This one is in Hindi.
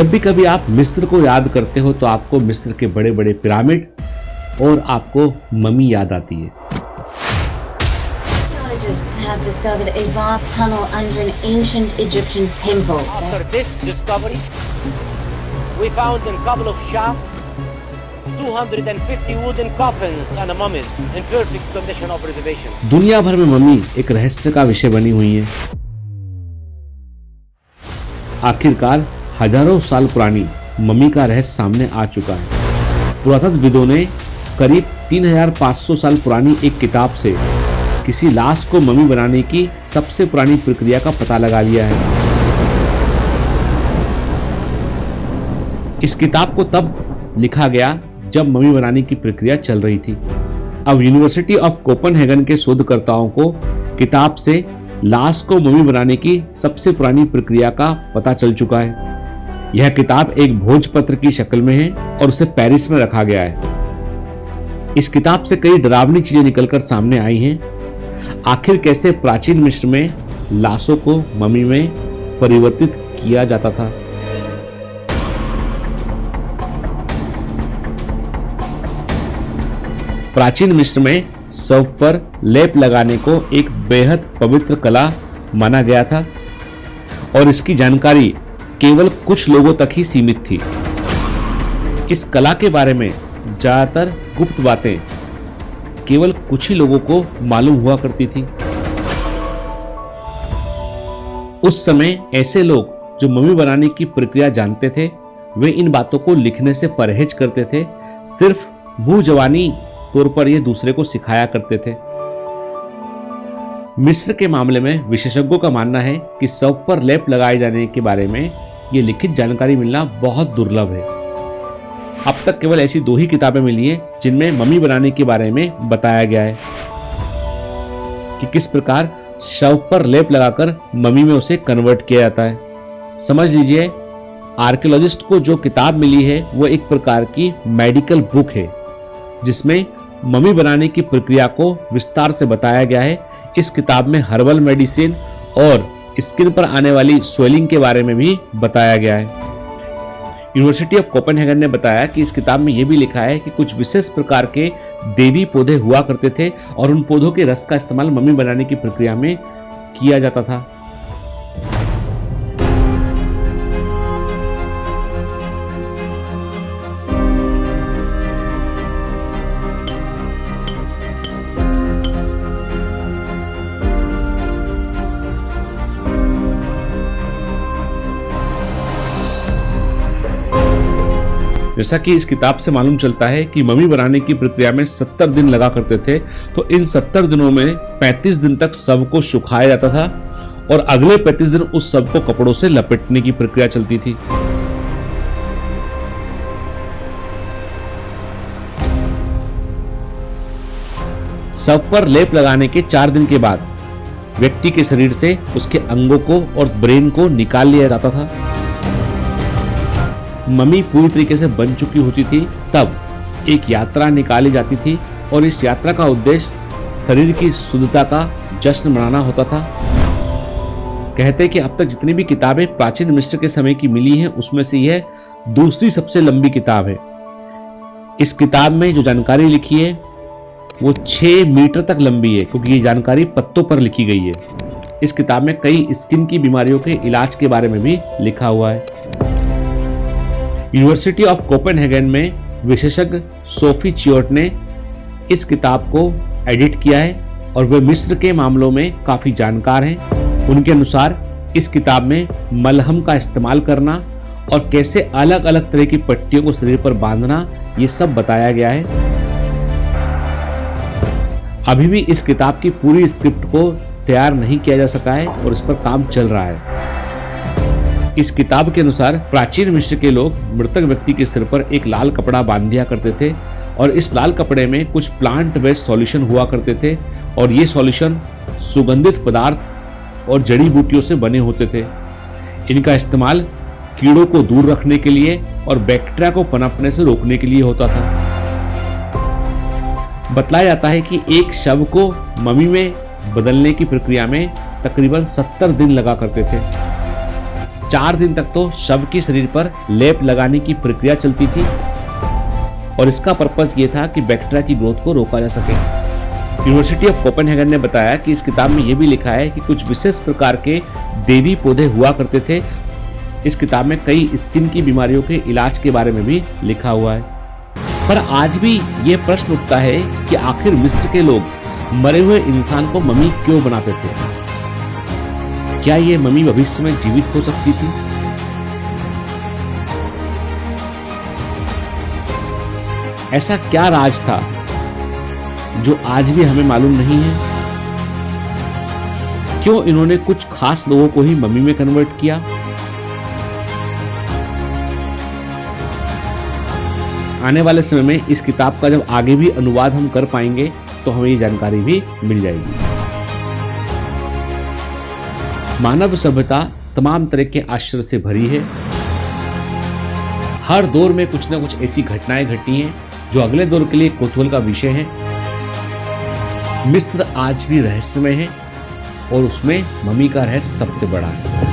जब भी कभी आप मिस्र को याद करते हो तो आपको मिस्र के बड़े बड़े पिरामिड और आपको मम्मी याद आती है। Archaeologists have discovered a vast tunnel under an ancient Egyptian temple. After this discovery, we found a couple of shafts, 250 wooden coffins and mummies in perfect condition of preservation. दुनिया भर में मम्मी एक रहस्य का विषय बनी हुई है। आखिरकार हजारों साल पुरानी मम्मी का रहस्य सामने आ चुका है। पुरातत्वविदों ने करीब 3500 साल पुरानी एक किताब से किसी लाश को मम्मी बनाने की सबसे पुरानी प्रक्रिया का पता लगा लिया है। इस किताब को तब लिखा गया जब मम्मी बनाने की प्रक्रिया चल रही थी। अब यूनिवर्सिटी ऑफ कोपेनहेगन के शोधकर्ताओं को किताब से लाश को मम्मी बनाने की सबसे पुरानी प्रक्रिया का पता चल चुका है। यह किताब एक भोजपत्र की शक्ल में है और उसे पेरिस में रखा गया है। इस किताब से कई डरावनी चीजें निकलकर सामने आई हैं। आखिर कैसे प्राचीन मिस्र में लाशों को मम्मी में परिवर्तित किया जाता था। प्राचीन मिस्र में शव पर लेप लगाने को एक बेहद पवित्र कला माना गया था और इसकी जानकारी केवल कुछ लोगों तक ही सीमित थी। इस कला के बारे में ज्यादातर गुप्त बातें केवल कुछ ही लोगों को मालूम हुआ करती थी। उस समय ऐसे लोग जो मम्मी बनाने की प्रक्रिया जानते थे वे इन बातों को लिखने से परहेज करते थे। सिर्फ मुंह जवानी तौर पर ये दूसरे को सिखाया करते थे। मिस्र के मामले में विशेषज्ञों का मानना है कि शव पर लेप लगाए जाने के बारे में ये लिखित जानकारी मिलना बहुत दुर्लभ है। अब तक केवल ऐसी 2 ही किताबें मिली हैं जिनमें मम्मी बनाने के बारे में बताया गया है कि किस प्रकार शव पर लेप लगाकर मम्मी में उसे कन्वर्ट किया जाता है। समझ लीजिए, आर्कियोलॉजिस्ट को जो किताब मिली है वो एक प्रकार की मेडिकल बुक है जिसमें मम्मी बनाने की प्रक्रिया को विस्तार से बताया गया है। इस किताब में हर्बल मेडिसिन और स्किन पर आने वाली स्वेलिंग के बारे में भी बताया गया है। यूनिवर्सिटी ऑफ कोपेनहेगन ने बताया कि इस किताब में यह भी लिखा है कि कुछ विशेष प्रकार के देवी पौधे हुआ करते थे और उन पौधों के रस का इस्तेमाल मम्मी बनाने की प्रक्रिया में किया जाता था। जैसा कि इस किताब से मालूम चलता है कि मम्मी बनाने की प्रक्रिया में 70 दिन लगा करते थे, तो इन 70 दिनों में 35 दिन तक शव को सुखाया जाता था और अगले 35 दिन उस शव को कपड़ों से लपेटने की प्रक्रिया चलती थी। शव पर लेप लगाने के 4 दिन के बाद व्यक्ति के शरीर से उसके अंगों को और ब्रेन को निकाल लिया जाता था। मम्मी पूरी तरीके से बन चुकी होती थी तब एक यात्रा निकाली जाती थी और इस यात्रा का उद्देश्य शरीर की शुद्धता का जश्न मनाना होता था। कहते हैं कि अब तक जितनी भी किताबें प्राचीन मिस्र के समय की मिली हैं उसमें से यह दूसरी सबसे लंबी किताब है। इस किताब में जो जानकारी लिखी है वो 6 मीटर तक लंबी है क्योंकि ये जानकारी पत्तों पर लिखी गई है। इस किताब में कई स्किन की बीमारियों के इलाज के बारे में भी लिखा हुआ है। यूनिवर्सिटी ऑफ कोपेनहेगन में विशेषज्ञ सोफी चियोट ने इस किताब को एडिट किया है और वे मिस्र के मामलों में काफी जानकार हैं। उनके अनुसार इस किताब में मलहम का इस्तेमाल करना और कैसे अलग अलग तरह की पट्टियों को शरीर पर बांधना ये सब बताया गया है। अभी भी इस किताब की पूरी स्क्रिप्ट को तैयार नहीं किया जा सका है और इस पर काम चल रहा है। इस किताब के अनुसार प्राचीन मिस्र के लोग मृतक व्यक्ति के सिर पर एक लाल कपड़ा बांध दिया करते थे और इस लाल कपड़े में कुछ प्लांट बेस्ड सॉल्यूशन हुआ करते थे और ये सॉल्यूशन सुगंधित पदार्थ और जड़ी बूटियों से बने होते थे। इनका इस्तेमाल कीड़ों को दूर रखने के लिए और बैक्टीरिया को पनपने से रोकने के लिए होता था। बतलाया जाता है कि एक शव को मम्मी में बदलने की प्रक्रिया में तकरीबन 70 दिन लगा करते थे। 4 दिन तक तो शव के शरीर पर लेप लगाने की प्रक्रिया चलती थी और इसका पर्पस ये था कि बैक्टीरिया की ग्रोथ को रोका जा सके। यूनिवर्सिटी ऑफ कोपेनहेगन ने बताया कि इस किताब में यह भी लिखा है कि कुछ विशेष प्रकार के देवी पौधे हुआ करते थे। इस किताब में कई स्किन की बीमारियों के इलाज के बारे में भी लिखा हुआ है। पर आज भी ये प्रश्न उठता है कि आखिर मिस्र के लोग मरे हुए इंसान को मम्मी क्यों बनाते थे? क्या ये मम्मी भविष्य में जीवित हो सकती थी? ऐसा क्या राज था जो आज भी हमें मालूम नहीं है? क्यों इन्होंने कुछ खास लोगों को ही मम्मी में कन्वर्ट किया? आने वाले समय में इस किताब का जब आगे भी अनुवाद हम कर पाएंगे तो हमें ये जानकारी भी मिल जाएगी। मानव सभ्यता तमाम तरह के आश्चर्य से भरी है। हर दौर में कुछ न कुछ ऐसी घटनाएं घटी हैं जो अगले दौर के लिए कौतूहल का विषय है। मिस्र आज भी रहस्यमय है और उसमें मम्मी का रहस्य सबसे बड़ा है।